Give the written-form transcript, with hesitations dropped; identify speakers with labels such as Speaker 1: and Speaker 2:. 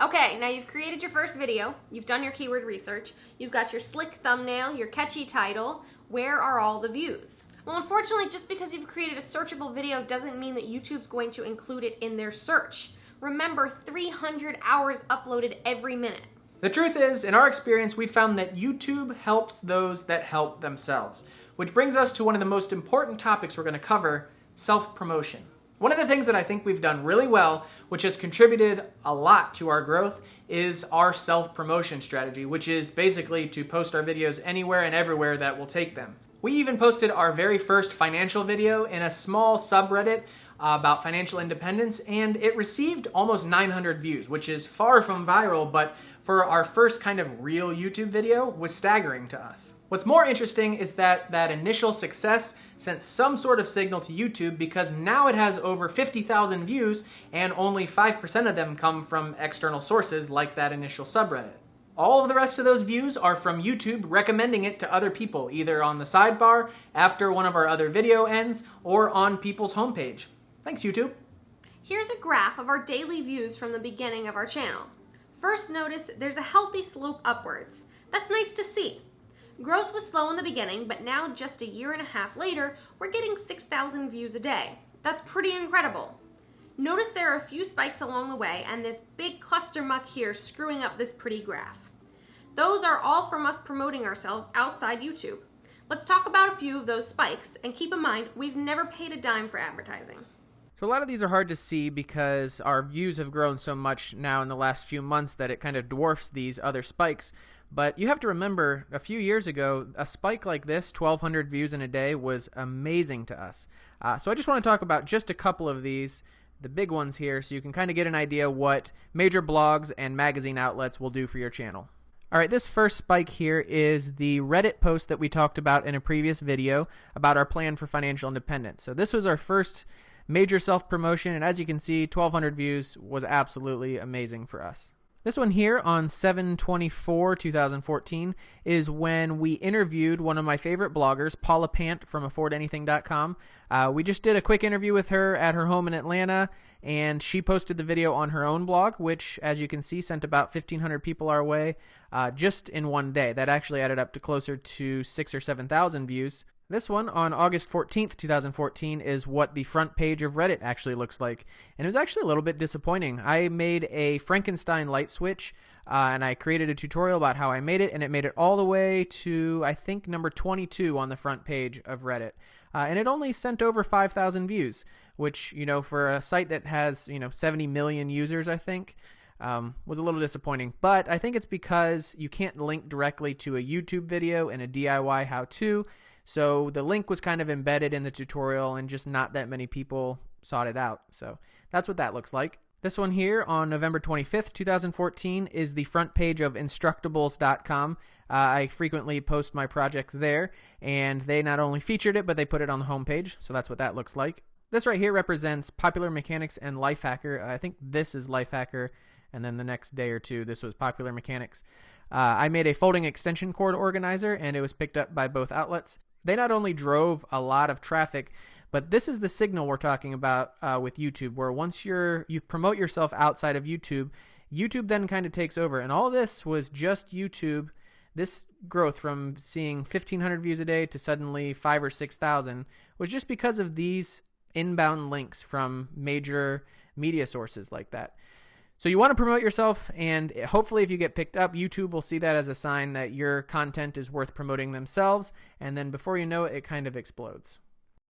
Speaker 1: Okay, now you've created your first video, you've done your keyword research, you've got your slick thumbnail, your catchy title. Where are all the views? Well, unfortunately, just because you've created a searchable video doesn't mean that YouTube's going to include it in their search. Remember, 300 hours uploaded every minute.
Speaker 2: The truth is, in our experience, we found that YouTube helps those that help themselves. Which brings us to one of the most important topics we're going to cover, self-promotion. One of the things that I think we've done really well, which has contributed a lot to our growth, is our self-promotion strategy, which is basically to post our videos anywhere and everywhere that will take them. We even posted our very first financial video in a small subreddit about financial independence, and it received almost 900 views, which is far from viral, but for our first kind of real YouTube video was staggering to us. What's more interesting is that that initial success sent some sort of signal to YouTube, because now it has over 50,000 views and only 5% of them come from external sources like that initial subreddit. All of the rest of those views are from YouTube recommending it to other people, either on the sidebar, after one of our other video ends, or on people's homepage. Thanks, YouTube.
Speaker 1: Here's a graph of our daily views from the beginning of our channel. First, notice there's a healthy slope upwards. That's nice to see. Growth was slow in the beginning, but now just a year and a half later, we're getting 6,000 views a day. That's pretty incredible. Notice there are a few spikes along the way and this big cluster muck here screwing up this pretty graph. Those are all from us promoting ourselves outside YouTube. Let's talk about a few of those spikes, and keep in mind, we've never paid a dime for advertising.
Speaker 2: So a lot of these are hard to see because our views have grown so much now in the last few months that it kind of dwarfs these other spikes. But you have to remember, a few years ago, a spike like this, 1,200 views in a day, was amazing to us. So I just want to talk about just a couple of these, the big ones here, so you can kind of get an idea what major blogs and magazine outlets will do for your channel. All right, this first spike here is the Reddit post that we talked about in a previous video about our plan for financial independence. So this was our first major self-promotion, and as you can see, 1,200 views was absolutely amazing for us. This one here on 7/24/2014 is when we interviewed one of my favorite bloggers, Paula Pant from AffordAnything.com. We just did a quick interview with her at her home in Atlanta, and she posted the video on her own blog, which, as you can see, sent about 1,500 people our way just in one day. That actually added up to closer to 6,000 or 7,000 views. This one on August 14th, 2014 is what the front page of Reddit actually looks like. And it was actually a little bit disappointing. I made a Frankenstein light switch and I created a tutorial about how I made it, and it made it all the way to, I think, number 22 on the front page of Reddit. And it only sent over 5,000 views, which, you know, for a site that has, 70 million users, I think, was a little disappointing. But I think it's because you can't link directly to a YouTube video and a DIY how-to. So the link was kind of embedded in the tutorial and just not that many people sought it out. So that's what that looks like. This one here on November 25th, 2014 is the front page of Instructables.com. I frequently post my projects there, and they not only featured it, but they put it on the homepage. So that's what that looks like. This right here represents Popular Mechanics and Lifehacker. I think this is Lifehacker, and then the next day or two, this was Popular Mechanics. I made a folding extension cord organizer, and it was picked up by both outlets. They not only drove a lot of traffic, but this is the signal we're talking about with YouTube, where once you promote yourself outside of YouTube, YouTube then kind of takes over. And all this was just YouTube. This growth from seeing 1,500 views a day to suddenly 5,000 or 6,000 was just because of these inbound links from major media sources like that. So you want to promote yourself, and hopefully if you get picked up, YouTube will see that as a sign that your content is worth promoting themselves, and then before you know it, it kind of explodes.